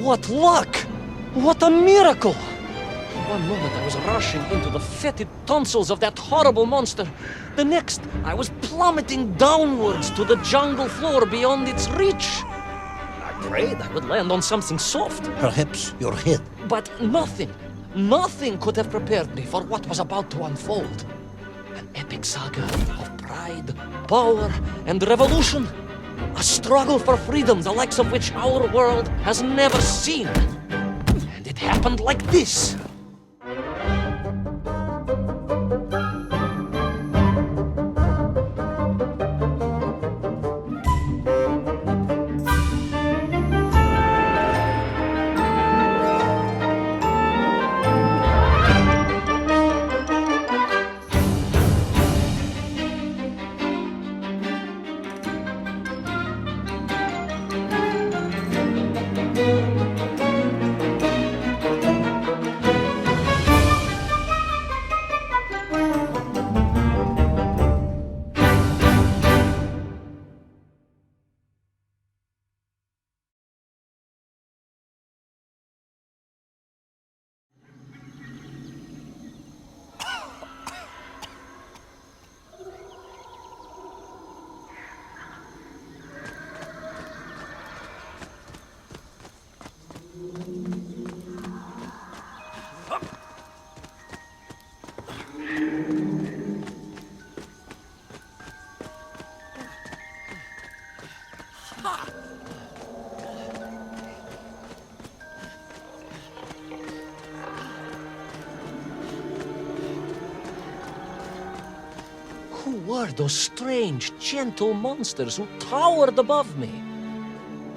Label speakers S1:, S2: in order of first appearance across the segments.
S1: What luck! What a miracle! One moment I was rushing into the fetid tonsils of that horrible monster. The next, I was plummeting downwards to the jungle floor beyond its reach. I prayed I would land on something soft.
S2: Perhaps your head.
S1: But nothing could have prepared me for what was about to unfold. An epic saga of pride, power, and revolution. A struggle for freedom the likes of which our world has never seen. And it happened like this. Who were those strange, gentle monsters who towered above me?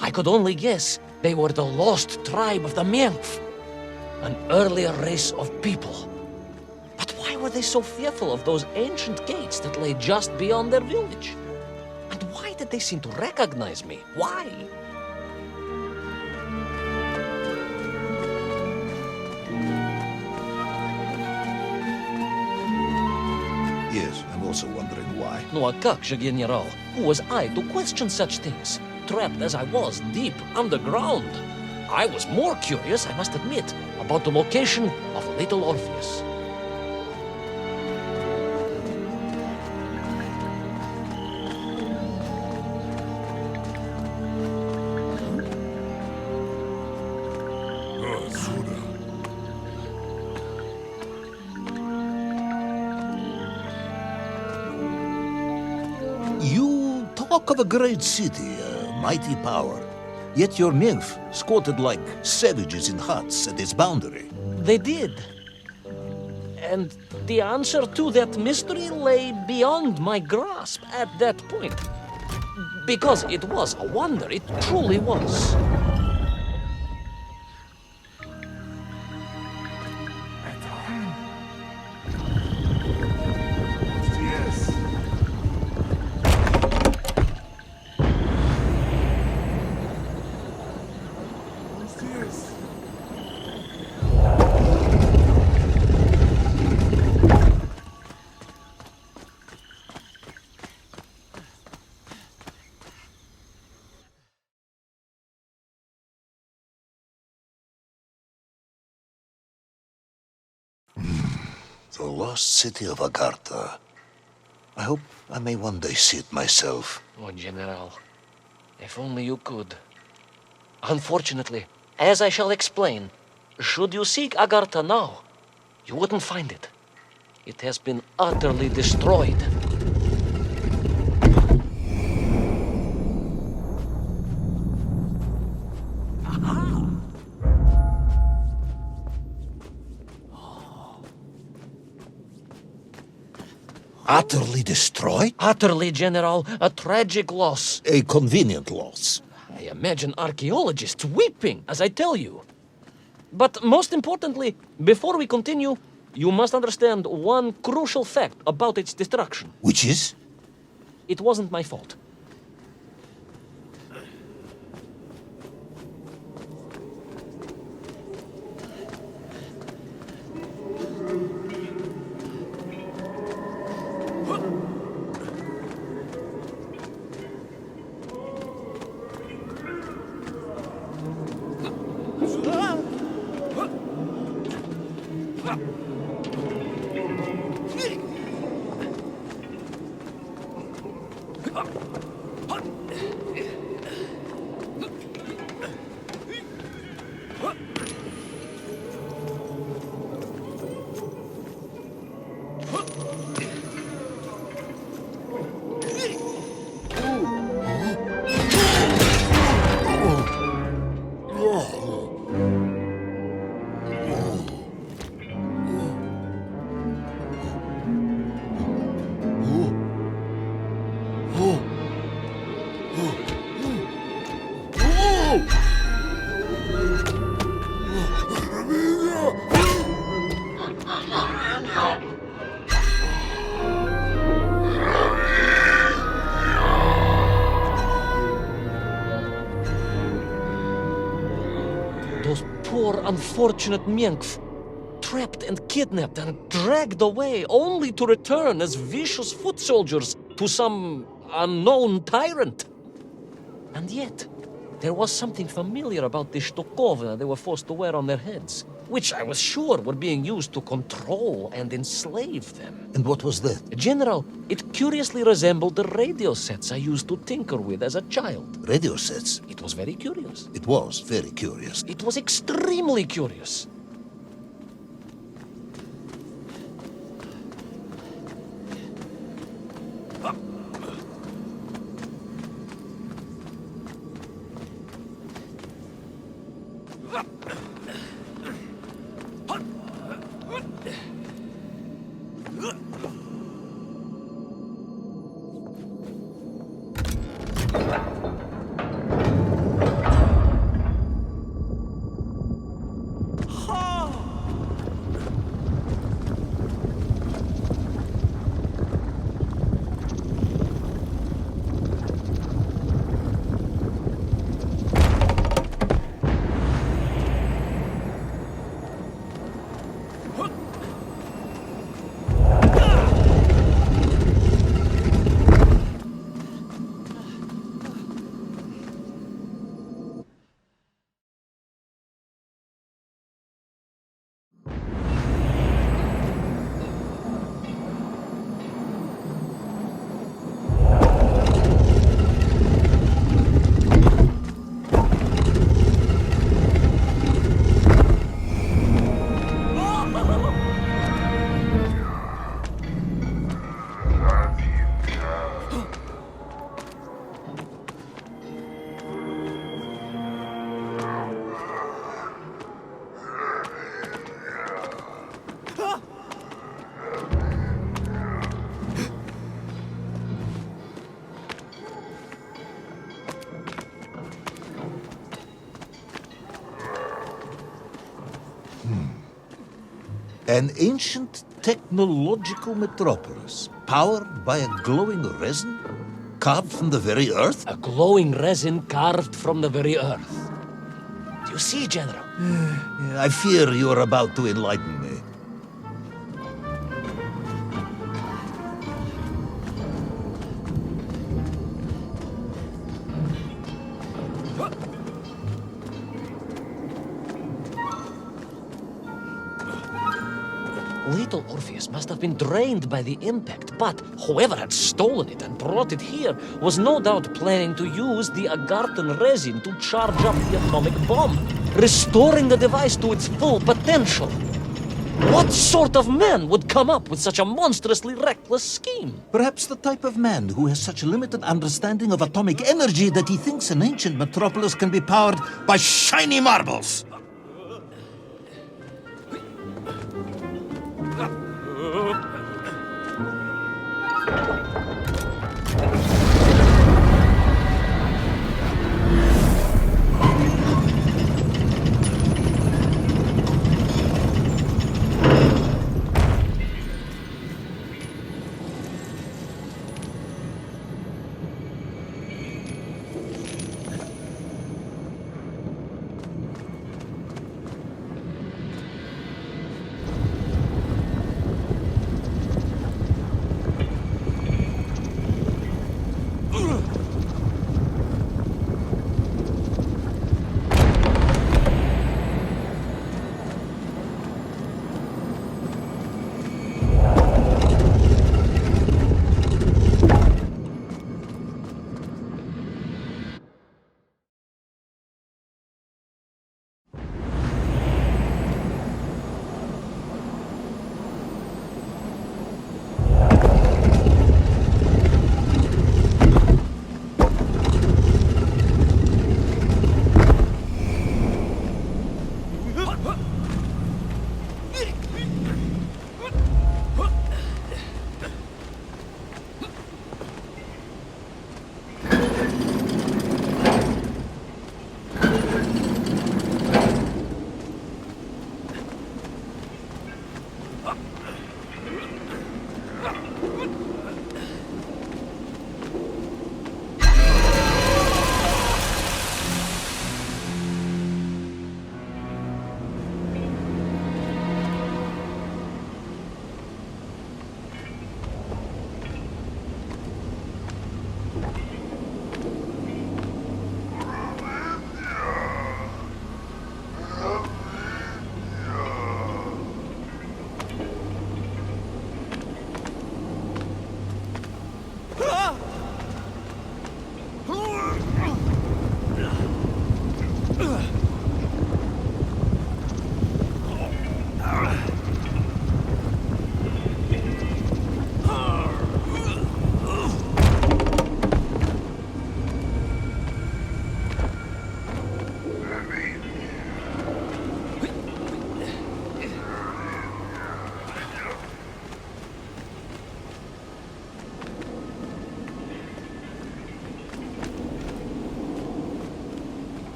S1: I could only guess they were the lost tribe of the Menf, an earlier race of people. But why were they so fearful of those ancient gates that lay just beyond their village? And why did they seem to recognize me? Why?
S2: Yes, I'm also wondering why.
S1: No, a как же, General? Who was I to question such things? Trapped as I was deep underground. I was more curious, I must admit, about the location of little Orpheus.
S2: You talk of a great city, a mighty power. Yet your nymph squatted like savages in huts at its boundary.
S1: They did. And the answer to that mystery lay beyond my grasp at that point. Because it was a wonder, it truly was.
S2: The lost city of Agartha. I hope I may one day see it myself.
S1: Oh, General, if only you could. Unfortunately, as I shall explain, should you seek Agartha now, you wouldn't find it. It has been utterly destroyed.
S2: Utterly destroyed?
S1: Utterly, General, a tragic loss.
S2: A convenient loss.
S1: I imagine archaeologists weeping as I tell you. But most importantly, before we continue, you must understand one crucial fact about its destruction.
S2: Which is?
S1: It wasn't my fault. Those poor, unfortunate Menkf, trapped and kidnapped and dragged away, only to return as vicious foot soldiers to some unknown tyrant. And yet, there was something familiar about the Shtukovna they were forced to wear on their heads, which I was sure were being used to control and enslave them.
S2: And what was that?
S1: General, it curiously resembled the radio sets I used to tinker with as a child.
S2: Radio sets.
S1: It was very curious.
S2: It was very curious.
S1: It was extremely curious.
S2: An ancient technological metropolis, powered by a glowing resin, carved from the very earth?
S1: A glowing resin carved from the very earth. Do you see, General?
S2: I fear you are about to enlighten me.
S1: Little Orpheus must have been drained by the impact, but whoever had stolen it and brought it here was no doubt planning to use the Agarthan resin to charge up the atomic bomb, restoring the device to its full potential. What sort of man would come up with such a monstrously reckless scheme?
S2: Perhaps the type of man who has such limited understanding of atomic energy that he thinks an ancient metropolis can be powered by shiny marbles.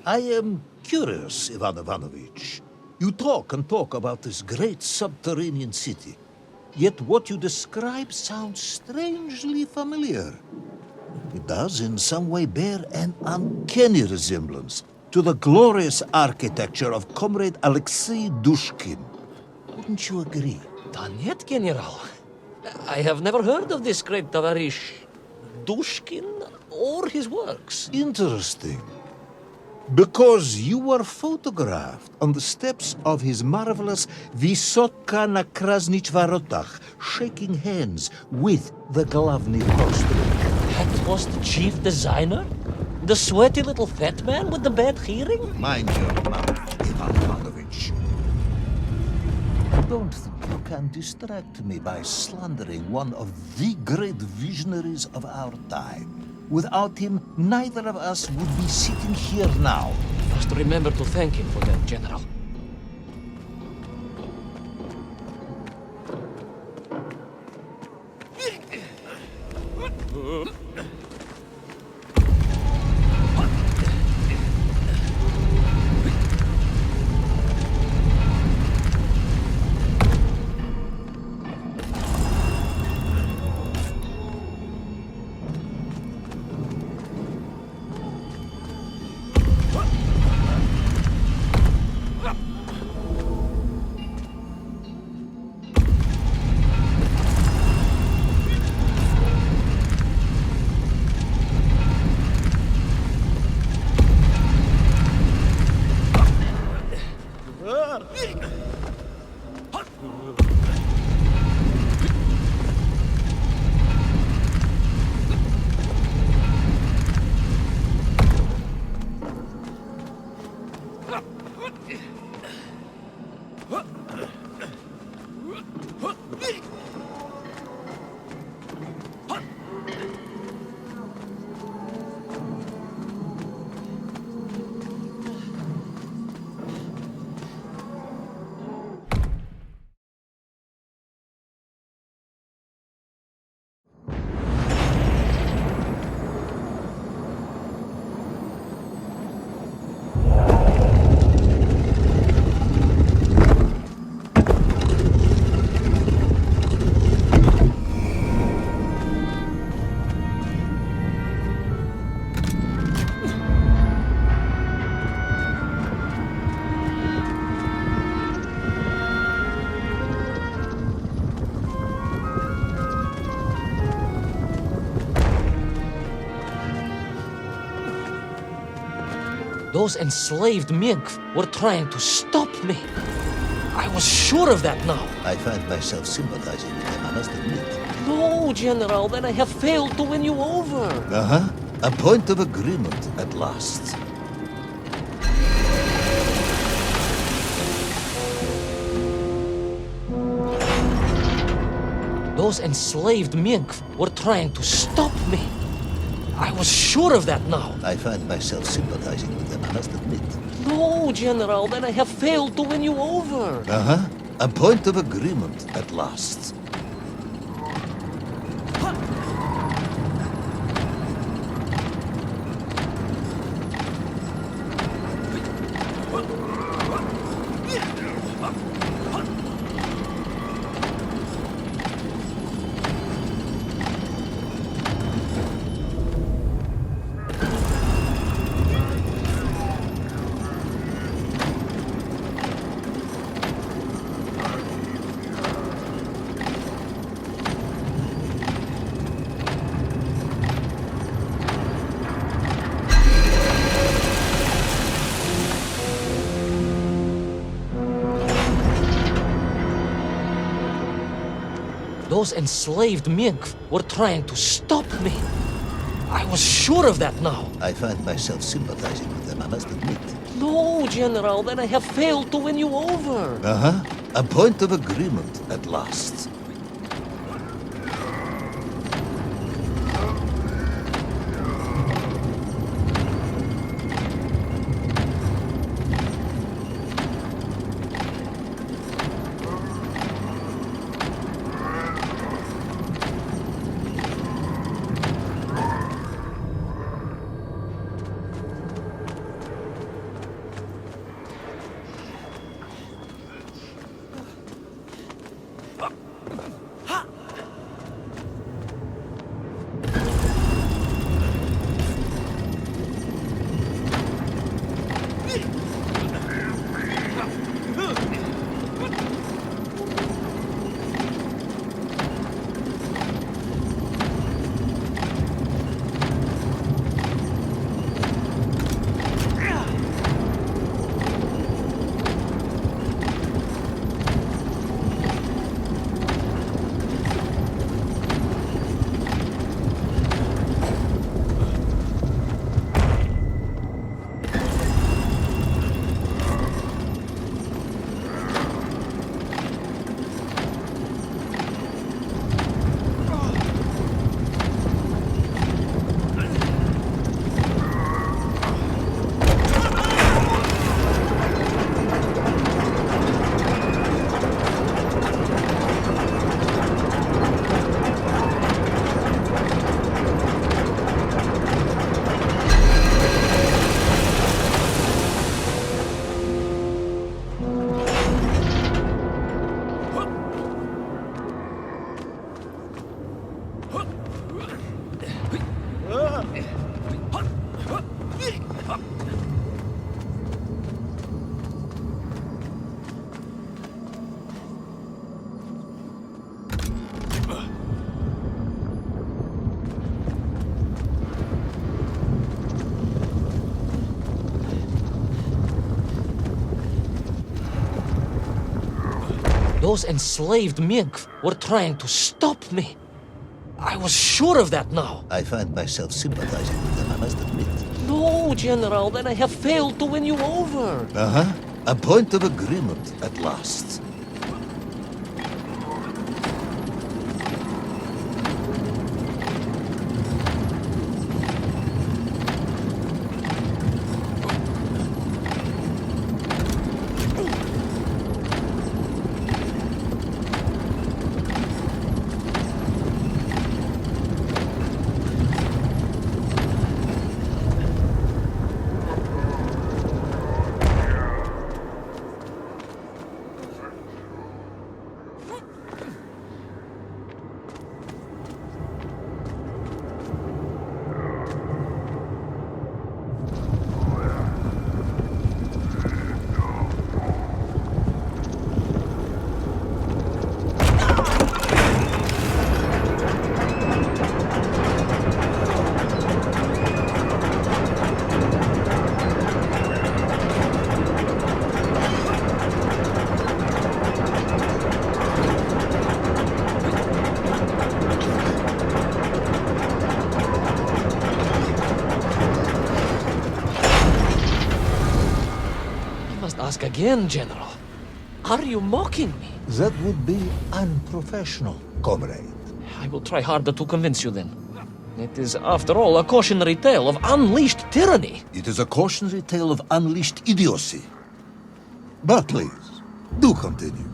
S2: I am curious, Ivan Ivanovich. You talk and talk about this great subterranean city. Yet what you describe sounds strangely familiar. It does in some way bear an uncanny resemblance to the glorious architecture of Comrade Alexei Dushkin. Wouldn't you agree?
S1: Danet, General. I have never heard of this great Tavarish Dushkin or his works.
S2: Interesting. Because you were photographed on the steps of his marvelous Vysotka na Krasnich Varotach, shaking hands with the Glavny Rostrik.
S1: That was the chief designer? The sweaty little fat man with the bad hearing?
S2: Mind your mouth, Ivan Ivanovich. Don't think you can distract me by slandering one of the great visionaries of our time. Without him, neither of us would be sitting here now.
S1: Must remember to thank him for that, General. Those enslaved mink were trying to stop me. I was sure of that now.
S2: I find myself sympathizing with them, I must admit.
S1: No, General, then I have failed to win you over.
S2: Uh-huh. A point of agreement at last.
S1: Those enslaved mink were trying to stop me. I was sure of that now.
S2: I find myself sympathizing with them, I must admit.
S1: No, General, then I have failed to win you over.
S2: Uh-huh. A point of agreement at last.
S1: Those enslaved mink were trying to stop me. I was sure of that now.
S2: I find myself sympathizing with them, I must admit.
S1: No, General, then I have failed to win you over.
S2: Uh-huh. A point of agreement at last.
S1: Those enslaved mink were trying to stop me. I was sure of that now.
S2: I find myself sympathizing with them, I must admit.
S1: No, General, then I have failed to win you over.
S2: Uh-huh. A point of agreement at last.
S1: Ask again, General. Are you mocking me?
S2: That would be unprofessional, comrade.
S1: I will try harder to convince you then. It is, after all, a cautionary tale of unleashed tyranny.
S2: It is a cautionary tale of unleashed idiocy. But please, do continue.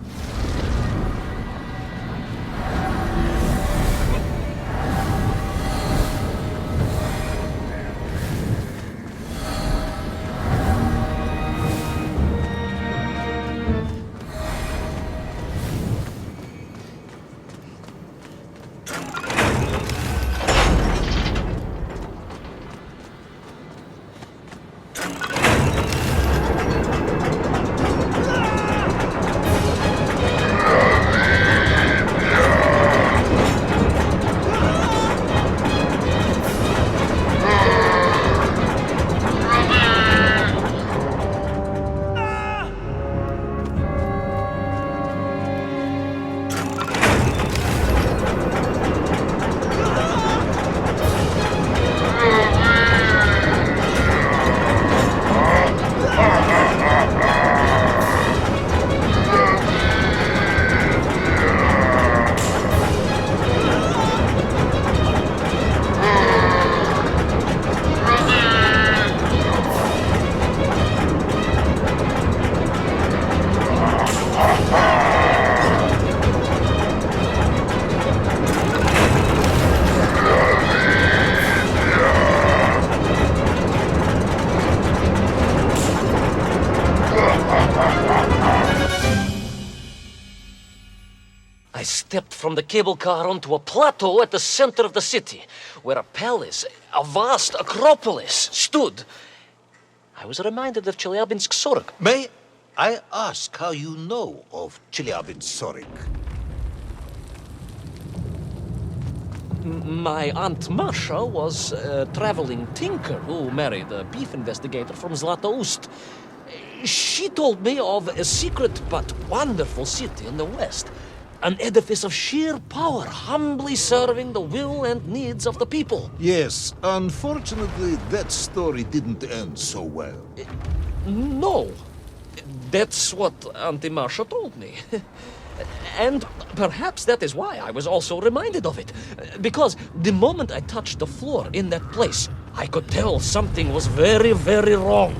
S1: stepped from the cable car onto a plateau at the center of the city, where a palace, a vast acropolis, stood. I was reminded of Chelyabinsk Sorg.
S2: May I ask how you know of Chelyabinsk?
S1: My Aunt Masha was a traveling tinker who married a beef investigator from Zlatoust. She told me of a secret but wonderful city in the west. An edifice of sheer power, humbly serving the will and needs of the people.
S2: Yes, unfortunately, that story didn't end so well.
S1: No. That's what Auntie Marcia told me. And perhaps that is why I was also reminded of it. Because the moment I touched the floor in that place, I could tell something was very, very wrong.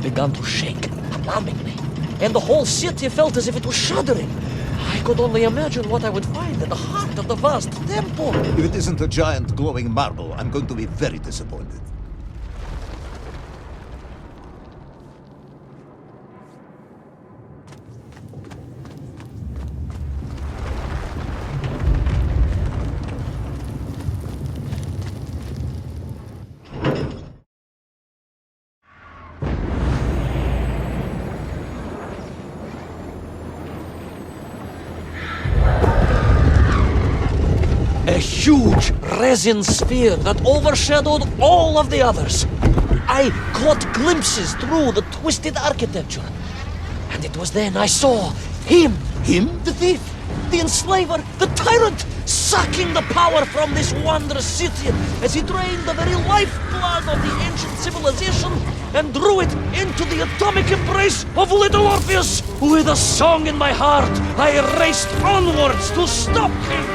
S1: Began to shake alarmingly, and the whole city felt as if it was shuddering. I could only imagine what I would find at the heart of the vast temple.
S2: If it isn't a giant glowing marble, I'm going to be very disappointed.
S1: A huge resin sphere that overshadowed all of the others. I caught glimpses through the twisted architecture. And it was then I saw him.
S2: Him?
S1: The thief, the enslaver, the tyrant, sucking the power from this wondrous city as he drained the very lifeblood of the ancient civilization and drew it into the atomic embrace of little Orpheus. With a song in my heart, I raced onwards to stop him.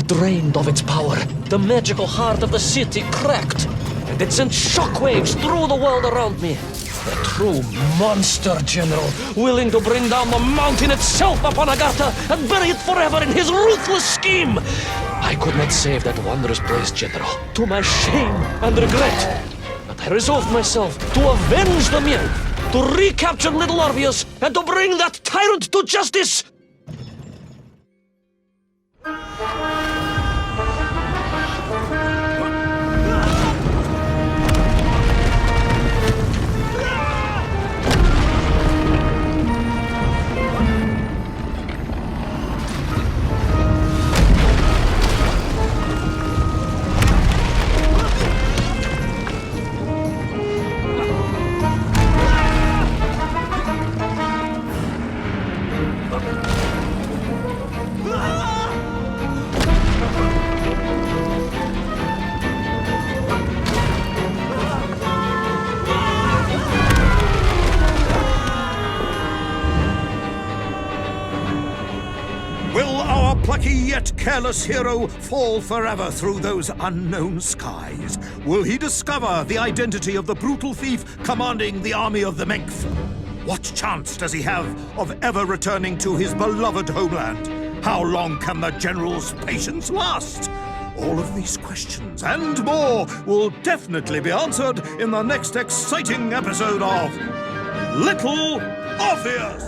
S1: Drained of its power, the magical heart of the city cracked, and it sent shockwaves through the world around me. A true monster general, willing to bring down the mountain itself upon Agatha and bury it forever in his ruthless scheme. I could not save that wondrous place, General, to my shame and regret. But I resolved myself to avenge the Nymph, to recapture little Orpheus, and to bring that tyrant to justice.
S3: Will our plucky yet careless hero fall forever through those unknown skies? Will he discover the identity of the brutal thief commanding the army of the Menk? What chance does he have of ever returning to his beloved homeland? How long can the general's patience last? All of these questions and more will definitely be answered in the next exciting episode of Little Orpheus!